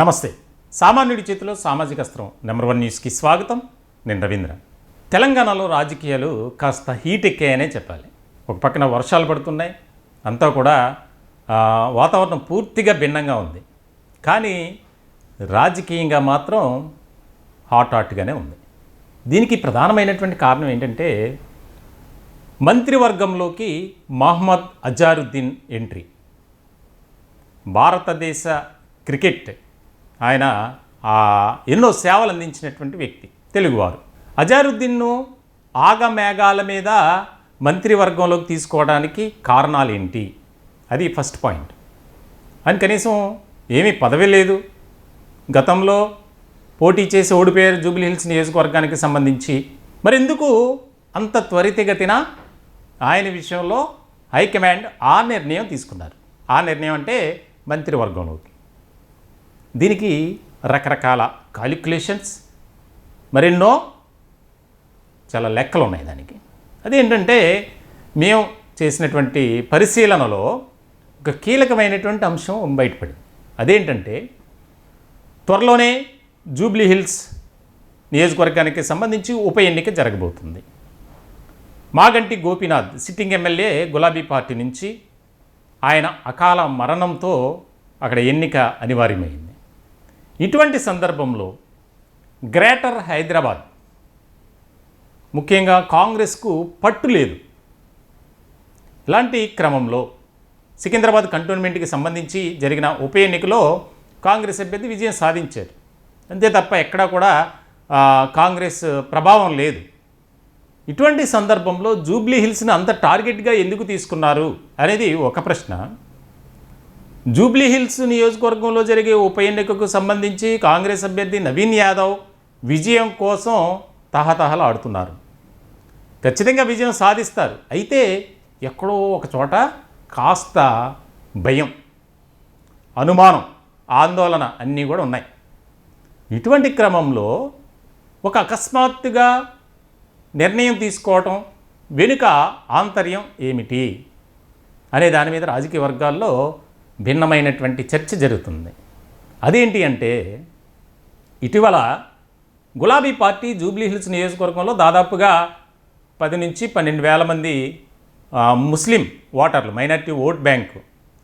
నమస్తే. సామాన్యుడి చేతిలో సామాజిక అస్త్రం నంబర్ 1 న్యూస్కి స్వాగతం. నేను రవీంద్ర. తెలంగాణలో రాజకీయాలు కాస్త హీట్ ఎక్కాయనే చెప్పాలి. ఒక పక్కన వర్షాలు పడుతున్నాయి, అంతా కూడా వాతావరణం పూర్తిగా భిన్నంగా ఉంది. కానీ రాజకీయంగా మాత్రం హాట్గానే ఉంది. దీనికి ప్రధానమైనటువంటి కారణం ఏంటంటే మంత్రివర్గంలోకి మహమ్మద్ అజారుద్దీన్ ఎంట్రీ. భారతదేశ క్రికెట్ ఆయన ఎన్నో సేవలు అందించినటువంటి వ్యక్తి, తెలుగువారు. అజారుద్దీన్ను ఆగమేఘాల మీద మంత్రివర్గంలోకి తీసుకోవడానికి కారణాలు ఏంటి, అది ఫస్ట్ పాయింట్. అని కనీసం ఏమీ పదవి లేదు, గతంలో పోటీ చేసి ఓడిపోయారు జూబ్లీ హిల్స్ నియోజకవర్గానికి సంబంధించి. మరి ఎందుకు అంత త్వరితగతిన ఆయన విషయంలో హైకమాండ్ ఆ నిర్ణయం తీసుకున్నారు? ఆ నిర్ణయం అంటే మంత్రివర్గంలోకి. దీనికి రకరకాల కాలిక్యులేషన్స్, మరెన్నో చాలా లెక్కలు ఉన్నాయి దానికి. అదేంటంటే మేము చేసినటువంటి పరిశీలనలో ఒక కీలకమైనటువంటి అంశం బయటపడింది. అదేంటంటే త్వరలోనే జూబ్లీ హిల్స్ నియోజకవర్గానికి సంబంధించి ఉప ఎన్నిక జరగబోతుంది. మాగంటి గోపీనాథ్ సిట్టింగ్ ఎమ్మెల్యే గులాబీ పార్టీ నుంచి ఆయన అకాల మరణంతో అక్కడ ఎన్నిక అనివార్యమైంది. ఇటువంటి సందర్భంలో గ్రేటర్ హైదరాబాద్ ముఖ్యంగా కాంగ్రెస్కు పట్టు లేదు. ఇలాంటి క్రమంలో సికింద్రాబాద్ కంటోన్మెంట్కి సంబంధించి జరిగిన ఉప ఎన్నికలో కాంగ్రెస్ అభ్యర్థి విజయం సాధించారు. అంతే తప్ప ఎక్కడా కూడా కాంగ్రెస్ ప్రభావం లేదు. ఇటువంటి సందర్భంలో జూబ్లీ హిల్స్ని అంత టార్గెట్గా ఎందుకు తీసుకున్నారు అనేది ఒక ప్రశ్న. జూబ్లీ హిల్స్ నియోజకవర్గంలో జరిగే ఉప ఎన్నికకు సంబంధించి కాంగ్రెస్ అభ్యర్థి నవీన్ యాదవ్ విజయం కోసం తహతహలు ఆడుతున్నారు. ఖచ్చితంగా విజయం సాధిస్తారు. అయితే ఎక్కడో ఒక చోట కాస్త భయం, అనుమానం, ఆందోళన అన్నీ కూడా ఉన్నాయి. ఇటువంటి క్రమంలో ఒక అకస్మాత్తుగా నిర్ణయం తీసుకోవటం వెనుక ఆంతర్యం ఏమిటి అనే దాని మీద రాజకీయ వర్గాల్లో భిన్నమైనటువంటి చర్చ జరుగుతుంది. అదేంటి అంటే ఇటీవల గులాబీ పార్టీ జూబ్లీ హిల్స్ నియోజకవర్గంలో దాదాపుగా 10 నుంచి 12 వేల మంది ముస్లిం ఓటర్లు, మైనారిటీ ఓట్ బ్యాంకు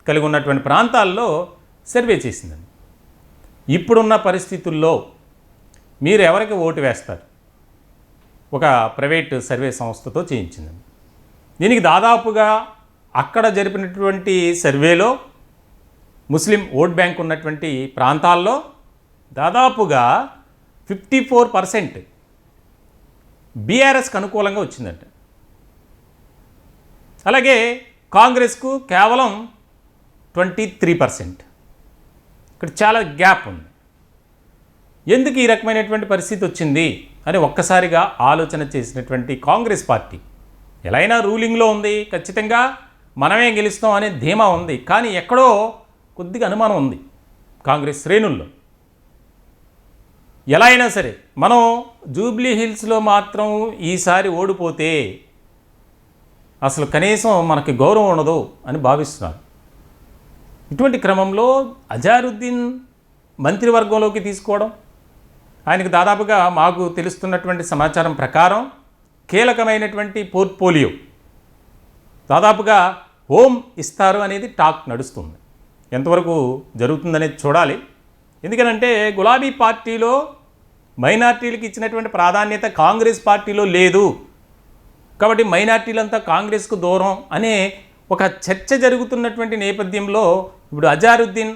కలిగి ఉన్నటువంటి ప్రాంతాల్లో సర్వే చేసిందండి. ఇప్పుడున్న పరిస్థితుల్లో మీరు ఎవరికి ఓటు వేస్తారు? ఒక ప్రైవేట్ సర్వే సంస్థతో చేయించిందండి. దీనికి దాదాపుగా అక్కడ జరిపినటువంటి సర్వేలో ముస్లిం ఓట్ బ్యాంక్ ఉన్నటువంటి ప్రాంతాల్లో దాదాపుగా 54% బీఆర్ఎస్కి అనుకూలంగా వచ్చిందంట. అలాగే కాంగ్రెస్కు కేవలం 23%. ఇక్కడ చాలా గ్యాప్ ఉంది. ఎందుకు ఈ రకమైనటువంటి పరిస్థితి వచ్చింది అని ఒక్కసారిగా ఆలోచన చేసినటువంటి కాంగ్రెస్ పార్టీ ఎలా అయినా రూలింగ్లో ఉంది, ఖచ్చితంగా మనమే గెలుస్తాం అనే ధీమా ఉంది. కానీ ఎక్కడో కొద్దిగా అనుమానం ఉంది కాంగ్రెస్ శ్రేణుల్లో. ఎలా అయినా సరే మనం జూబ్లీ హిల్స్లో మాత్రం ఈసారి ఓడిపోతే అసలు కనీసం మనకి గౌరవం ఉండదు అని భావిస్తున్నారు. ఇటువంటి క్రమంలో అజారుద్దీన్ మంత్రివర్గంలోకి తీసుకోవడం, ఆయనకు దాదాపుగా మాకు తెలుస్తున్నటువంటి సమాచారం ప్రకారం కీలకమైనటువంటి పోర్ట్ఫోలియో దాదాపుగా హోమ్ ఇస్తారు అనేది టాక్ నడుస్తుంది. ఎంతవరకు జరుగుతుందనేది చూడాలి. ఎందుకనంటే గులాబీ పార్టీలో మైనార్టీలకు ఇచ్చినటువంటి ప్రాధాన్యత కాంగ్రెస్ పార్టీలో లేదు. కాబట్టి మైనార్టీలంతా కాంగ్రెస్కు దూరం అనే ఒక చర్చ జరుగుతున్నటువంటి నేపథ్యంలో ఇప్పుడు అజారుద్దీన్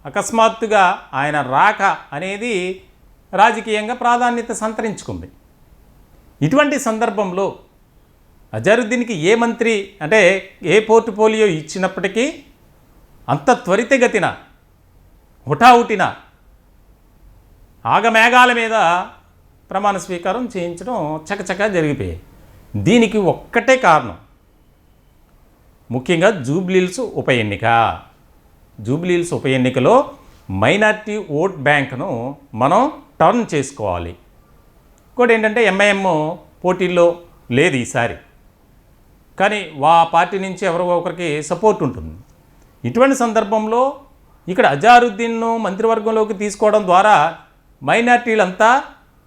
అకస్మాత్తుగా ఆయన రాక అనేది రాజకీయంగా ప్రాధాన్యత సంతరించుకుంది. ఇటువంటి సందర్భంలో అజారుద్దీన్కి ఏ మంత్రి అంటే ఏ పోర్ట్ఫోలియో ఇచ్చినప్పటికీ అంత త్వరితగతిన హుటాహుటిన ఆగమేఘాల మీద ప్రమాణ స్వీకారం చేయించడం చకచకా జరిగిపోయాయి. దీనికి ఒక్కటే కారణం, ముఖ్యంగా జూబ్లీ హిల్స్ ఉప ఎన్నిక. జూబ్లీ హిల్స్ ఉప ఎన్నికలో మైనార్టీ ఓట్ బ్యాంక్ను మనం టర్న్ చేసుకోవాలి. ఇంకోటి ఏంటంటే ఎంఐఎం పోటీల్లో లేదు ఈసారి, కానీ పార్టీ నుంచి ఎవరో ఒకరికి సపోర్ట్ ఉంటుంది. ఇటువంటి సందర్భంలో ఇక్కడ అజారుద్దీన్ను మంత్రివర్గంలోకి తీసుకోవడం ద్వారా మైనార్టీలంతా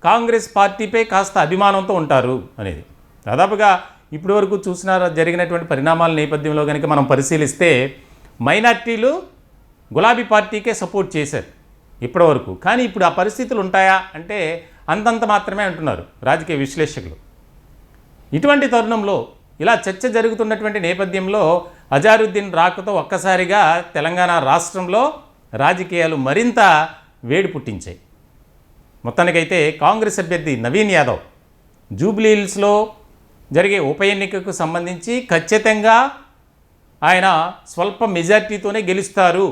కాంగ్రెస్ పార్టీపై కాస్త అభిమానంతో ఉంటారు అనేది. దాదాపుగా ఇప్పటి వరకు చూసిన జరిగినటువంటి పరిణామాల నేపథ్యంలో కనుక మనం పరిశీలిస్తే మైనార్టీలు గులాబీ పార్టీకే సపోర్ట్ చేశారు ఇప్పటి వరకు. కానీ ఇప్పుడు ఆ పరిస్థితులు ఉంటాయా అంటే అంతంత మాత్రమే అంటున్నారు రాజకీయ విశ్లేషకులు. ఇటువంటి తరుణంలో ఇలా చర్చ జరుగుతున్నటువంటి నేపథ్యంలో అజారుద్దీన్ రాకతో ఒక్కసారిగా తెలంగాణ రాష్ట్రంలో రాజకీయాలు మరింత వేడి పుట్టించాయి. మొత్తానికైతే కాంగ్రెస్ అభ్యర్థి నవీన్ యాదవ్ జూబ్లీహిల్స్లో జరిగే ఉప ఎన్నికకు సంబంధించి ఖచ్చితంగా ఆయన స్వల్ప మెజార్టీతోనే గెలుస్తారు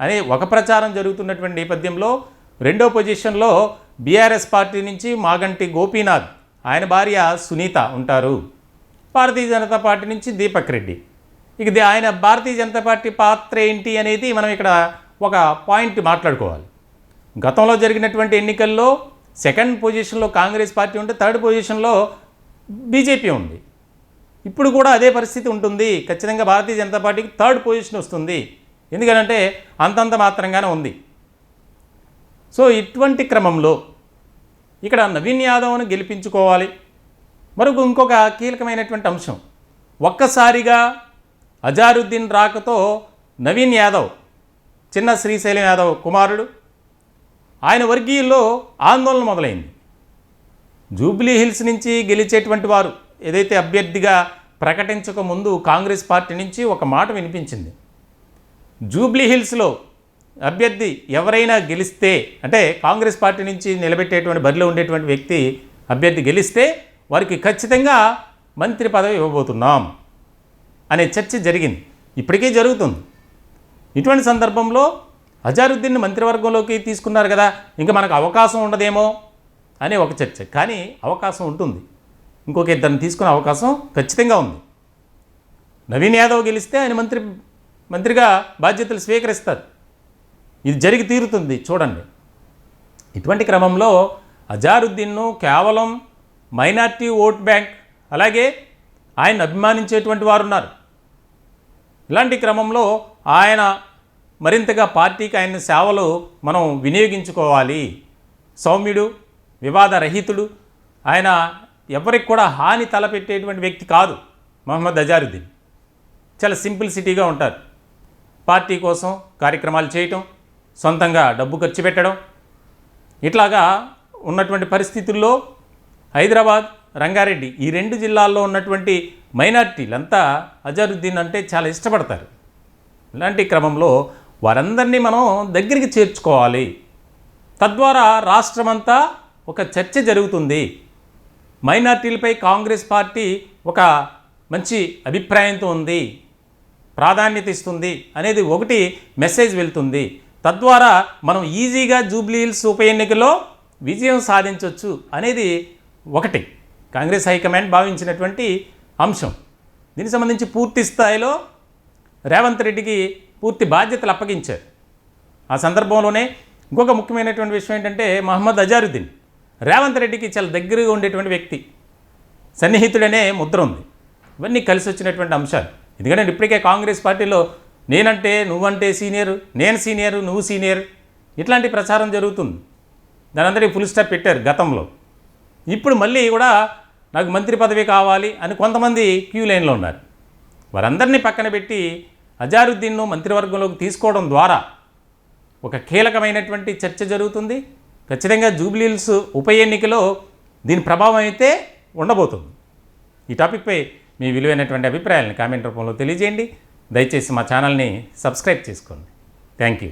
అనే ఒక ప్రచారం జరుగుతున్నటువంటి నేపథ్యంలో రెండో పొజిషన్లో బీఆర్ఎస్ పార్టీ నుంచి మాగంటి గోపీనాథ్, ఆయన భార్య సునీత ఉంటారు. భారతీయ జనతా పార్టీ నుంచి దీపక్ రెడ్డి. ఇక ఆయన భారతీయ జనతా పార్టీ పాత్ర ఏంటి అనేది మనం ఇక్కడ ఒక పాయింట్ మాట్లాడుకోవాలి. గతంలో జరిగినటువంటి ఎన్నికల్లో సెకండ్ పొజిషన్లో కాంగ్రెస్ పార్టీ ఉంటే థర్డ్ పొజిషన్లో బీజేపీ ఉంది. ఇప్పుడు కూడా అదే పరిస్థితి ఉంటుంది. ఖచ్చితంగా భారతీయ జనతా పార్టీకి థర్డ్ పొజిషన్ వస్తుంది. ఎందుకంటే అంతంత మాత్రంగానే ఉంది. సో ఇటువంటి క్రమంలో ఇక్కడ నవీన్ యాదవ్ను గెలిపించుకోవాలి. ఇంకొక కీలకమైనటువంటి అంశం, ఒక్కసారిగా అజారుద్దీన్ రాకతో నవీన్ యాదవ్ చిన్న శ్రీశైలం యాదవ్ కుమారుడు, ఆయన వర్గీయుల్లో ఆందోళన మొదలైంది. జూబ్లీహిల్స్ నుంచి గెలిచేటువంటి వారు ఏదైతే అభ్యర్థిగా ప్రకటించక ముందు కాంగ్రెస్ పార్టీ నుంచి ఒక మాట వినిపించింది. జూబ్లీహిల్స్లో అభ్యర్థి ఎవరైనా గెలిస్తే అంటే కాంగ్రెస్ పార్టీ నుంచి నిలబెట్టేటువంటి బరిలో ఉండేటువంటి వ్యక్తి అభ్యర్థి గెలిస్తే వారికి ఖచ్చితంగా మంత్రి పదవి ఇవ్వబోతున్నాం అనే చర్చ జరిగింది. ఇప్పటికీ జరుగుతుంది. ఇటువంటి సందర్భంలో అజారుద్దీన్ మంత్రివర్గంలోకి తీసుకున్నారు కదా, ఇంకా మనకు అవకాశం ఉండదేమో అనే ఒక చర్చ. కానీ అవకాశం ఉంటుంది. ఇంకొక ఇద్దరిని తీసుకునే అవకాశం ఖచ్చితంగా ఉంది. నవీన్ యాదవ్ గెలిస్తే ఆయన మంత్రిగా బాధ్యతలు స్వీకరిస్తారు. ఇది జరిగి తీరుతుంది చూడండి. ఇటువంటి క్రమంలో అజారుద్దీన్ను కేవలం మైనార్టీ ఓట్ బ్యాంక్, అలాగే ఆయన అభిమానించేటువంటి వారు ఉన్నారు. ఇలాంటి క్రమంలో ఆయన మరింతగా పార్టీకి ఆయన సేవలు మనం వినియోగించుకోవాలి. సౌమ్యుడు, వివాదరహితుడు, ఆయన ఎవరికి కూడా హాని తలపెట్టేటువంటి వ్యక్తి కాదు మహమ్మద్ అజారుద్దీన్. చాలా సింప్లిసిటీగా ఉంటారు. పార్టీ కోసం కార్యక్రమాలు చేయటం, సొంతంగా డబ్బు ఖర్చు పెట్టడం, ఇట్లాగా ఉన్నటువంటి పరిస్థితుల్లో హైదరాబాద్, రంగారెడ్డి ఈ రెండు జిల్లాల్లో ఉన్నటువంటి మైనార్టీలంతా అజారుద్దీన్ అంటే చాలా ఇష్టపడతారు. ఇలాంటి క్రమంలో వారందరినీ మనం దగ్గరికి చేర్చుకోవాలి. తద్వారా రాష్ట్రమంతా ఒక చర్చ జరుగుతుంది. మైనార్టీలపై కాంగ్రెస్ పార్టీ ఒక మంచి అభిప్రాయంతో ఉంది, ప్రాధాన్యత ఇస్తుంది అనేది ఒకటి మెసేజ్ వెళ్తుంది. తద్వారా మనం ఈజీగా జూబ్లీహిల్స్ ఉప ఎన్నికలో విజయం సాధించవచ్చు అనేది ఒకటి కాంగ్రెస్ హైకమాండ్ భావించినటువంటి అంశం. దీనికి సంబంధించి పూర్తి స్థాయిలో రేవంత్ రెడ్డికి పూర్తి బాధ్యతలు అప్పగించారు. ఆ సందర్భంలోనే ఇంకొక ముఖ్యమైనటువంటి విషయం ఏంటంటే మహమ్మద్ అజారుద్దీన్ రేవంత్ రెడ్డికి చాలా దగ్గరగా ఉండేటువంటి వ్యక్తి, సన్నిహితుడనే ముద్ర ఉంది. ఇవన్నీ కలిసి వచ్చినటువంటి అంశాలు. ఎందుకంటే ఇప్పటికే కాంగ్రెస్ పార్టీలో నేనంటే నువ్వంటే సీనియర్, నేను సీనియర్, నువ్వు సీనియర్, ఇట్లాంటి ప్రచారం జరుగుతుంది. దాని అందరికీ ఫుల్ స్టాప్ పెట్టారు గతంలో. ఇప్పుడు మళ్ళీ కూడా నాకు మంత్రి పదవి కావాలి అని కొంతమంది క్యూ లైన్లో ఉన్నారు. వారందరినీ పక్కన పెట్టి అజారుద్దీన్ను మంత్రివర్గంలోకి తీసుకోవడం ద్వారా ఒక కీలకమైనటువంటి చర్చ జరుగుతుంది. ఖచ్చితంగా జూబ్లీహిల్స్ ఉప ఎన్నికలో దీని ప్రభావం అయితే ఉండబోతుంది. ఈ టాపిక్పై మీ విలువైనటువంటి అభిప్రాయాలను కామెంట్ రూపంలో తెలియజేయండి. దయచేసి మా ఛానల్ని సబ్స్క్రైబ్ చేసుకోండి. Thank you.